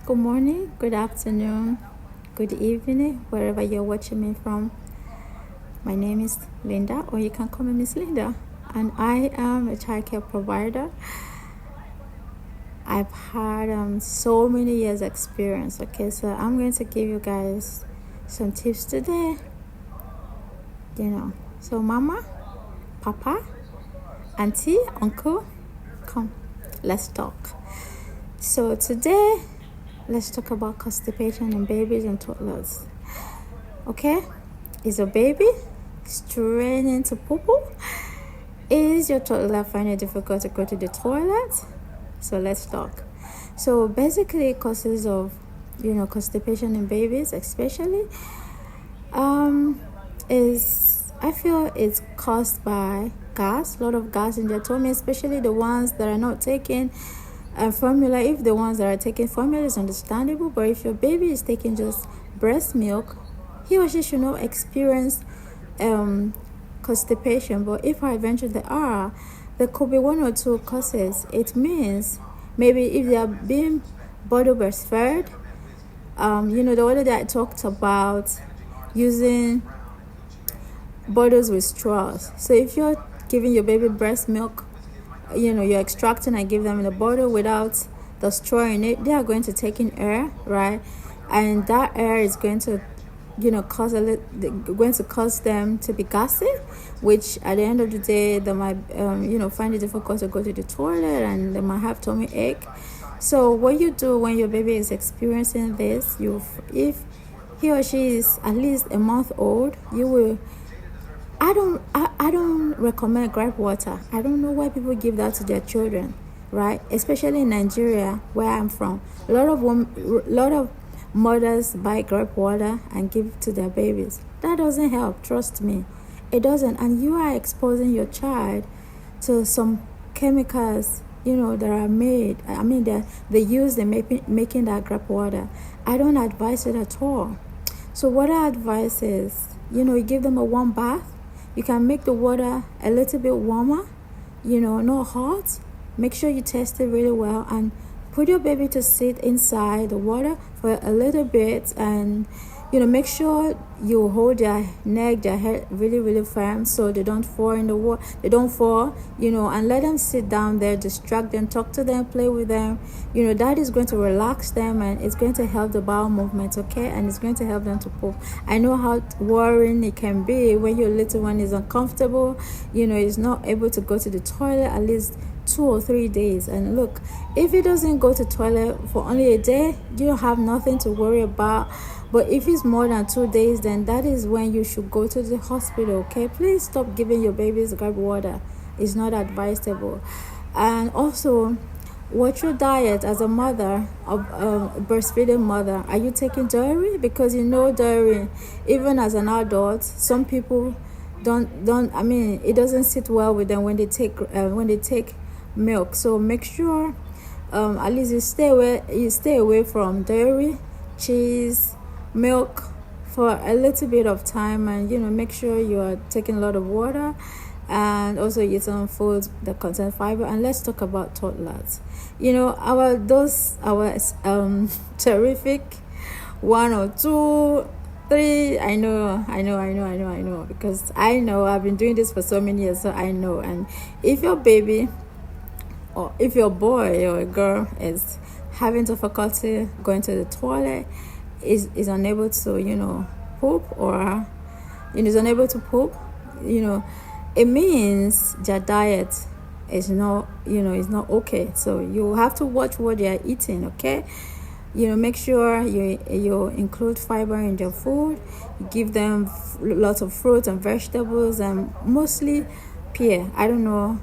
Good morning, good afternoon, good evening, wherever you're watching me from. My name is Linda, or you can call me Miss Linda, and I am a childcare provider. I've had so many years experience. Okay, so I'm going to give you guys some tips today. So mama, papa, auntie, uncle, come, let's talk. So today, let's talk about constipation in babies and toddlers. Okay, is a baby straining to poo-poo? Is your toddler finding it difficult to go to the toilet? So let's talk. So basically, causes of constipation in babies, especially, is I feel it's caused by gas, a lot of gas in their tummy, especially the ones that are not taking formula. If the ones that are taking formula is understandable, but if your baby is taking just breast milk, he or she should not experience constipation. But if eventually there could be one or two causes. It means maybe if they are being bottle breastfed, the other day I talked about using bottles with straws. So if you're giving your baby breast milk, you're extracting and give them in a bottle without the straw in it, they are going to take in air, right? And that air is going to cause them to be gassy, which at the end of the day they might find it difficult to go to the toilet, and they might have tummy ache. So what you do when your baby is experiencing this, if he or she is at least a month old, I don't recommend gripe water. I don't know why people give that to their children, right? Especially in Nigeria, where I'm from. A lot of mothers buy grape water and give it to their babies. That doesn't help, trust me. It doesn't. And you are exposing your child to some chemicals, that are made. They use in making that grape water. I don't advise it at all. So what I advise is, you give them a warm bath. You can make the water a little bit warmer, not hot. Make sure you test it really well and put your baby to sit inside the water for a little bit, and make sure you hold their neck, their head really, really firm so they don't fall in the water. They don't fall, and let them sit down there, distract them, talk to them, play with them. That is going to relax them, and it's going to help the bowel movement, okay? And it's going to help them to poop. I know how worrying it can be when your little one is uncomfortable, is not able to go to the toilet at least 2 or 3 days. And look, if it doesn't go to toilet for only a day, you don't have nothing to worry about. But if it's more than 2 days, then that is when you should go to the hospital, okay? Please stop giving your babies grape water. It's not advisable. And also, what's your diet as a mother, a breastfeeding mother? Are you taking dairy? Because dairy, even as an adult, some people it doesn't sit well with them when they take milk. So make sure at least you stay away from dairy, cheese, milk for a little bit of time, and make sure you are taking a lot of water, and also eat some foods that contain fiber. And let's talk about toddlers. Our terrific 1 or 2, 3. I know, because I know I've been doing this for so many years, so I know. And if your baby, or if your boy or a girl is having difficulty going to the toilet, is unable to poop, or is unable to poop, it means their diet is not is not okay. So you have to watch what they are eating, okay? Make sure you include fiber in their food. You give them lots of fruits and vegetables, and mostly pear. I don't know,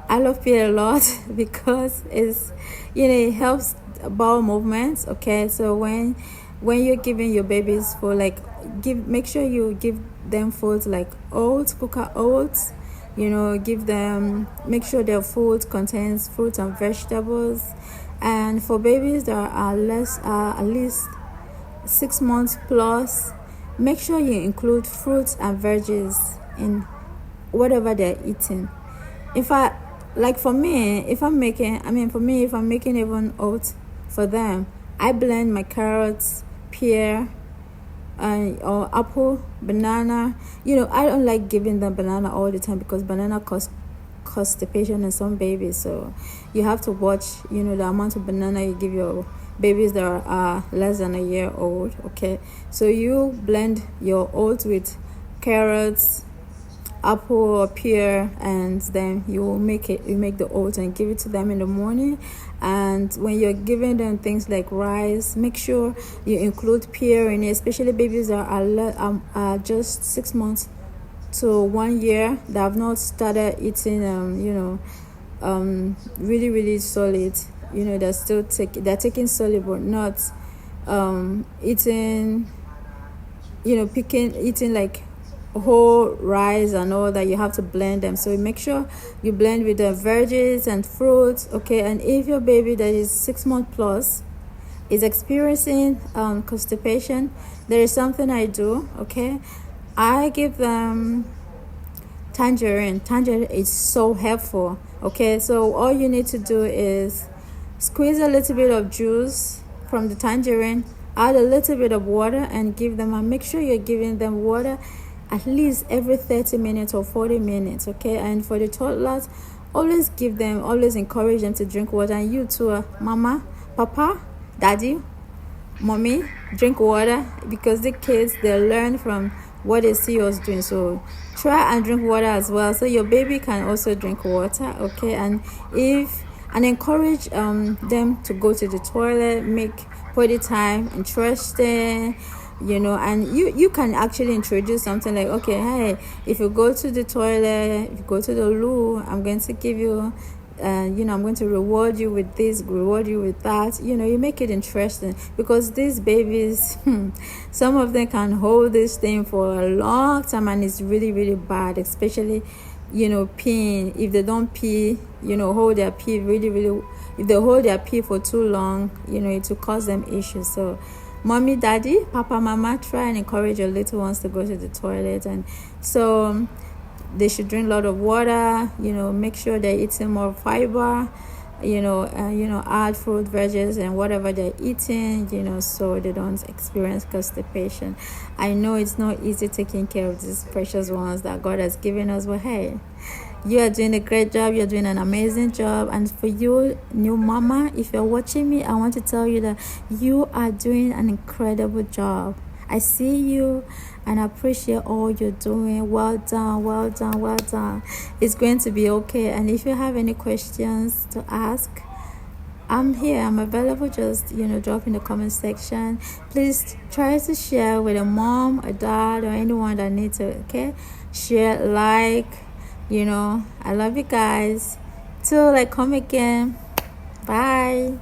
I love pear a lot because it helps bowel movements, okay? So when you're giving your babies food, make sure you give them foods like oats, cooker oats. Make sure their food contains fruits and vegetables. And for babies that are at least 6 months plus, make sure you include fruits and veggies in whatever they're eating. In fact, like for me, if I'm making even oats for them, I blend my carrots, pear, or apple, banana. I don't like giving them banana all the time because banana causes constipation in some babies. So you have to watch, the amount of banana you give your babies that are less than a year old. Okay, so you blend your oats with carrots, apple or pear, and then you make the oats and give it to them in the morning. And when you're giving them things like rice, make sure you include pear in it, especially babies that are just 6 months to 1 year that have not started eating really really solid. They're taking solid but not eating eating like whole rice and all that. You have to blend them, so make sure you blend with the veggies and fruits. Okay, and if your baby that is 6 months plus is experiencing constipation, there is something I do. Okay, I give them tangerine is so helpful. Okay, so all you need to do is squeeze a little bit of juice from the tangerine, add a little bit of water, and give them. And make sure you're giving them water at least every 30 minutes or 40 minutes. Okay, and for the toddlers, always encourage them to drink water. And you too, mama, papa, daddy, mommy, drink water, because the kids, they learn from what they see us doing. So try and drink water as well, so your baby can also drink water. Okay, and encourage them to go to the toilet. Make party time interesting, and you can actually introduce something like, okay, hey, if you go to the toilet, if you go to the loo, I'm going to give you I'm going to reward you with this, reward you with that. You make it interesting, because these babies some of them can hold this thing for a long time, and it's really really bad, especially peeing. If they don't pee, hold their pee really really, if they hold their pee for too long, it will cause them issues. So mommy, daddy, papa, mama, try and encourage your little ones to go to the toilet. And so they should drink a lot of water. Make sure they're eating more fiber. Add fruit, veggies, and whatever they're eating. So they don't experience constipation. I know it's not easy taking care of these precious ones that God has given us, but hey, you are doing a great job. You're doing an amazing job. And for you, new mama, if you're watching me, I want to tell you that you are doing an incredible job. I see you and I appreciate all you're doing. Well done, well done, well done. It's going to be okay. And if you have any questions to ask, I'm here. I'm available. Just drop in the comment section. Please try to share with a mom, a dad, or anyone that needs it. Okay, share, like. I love you guys. Till I come again. Bye.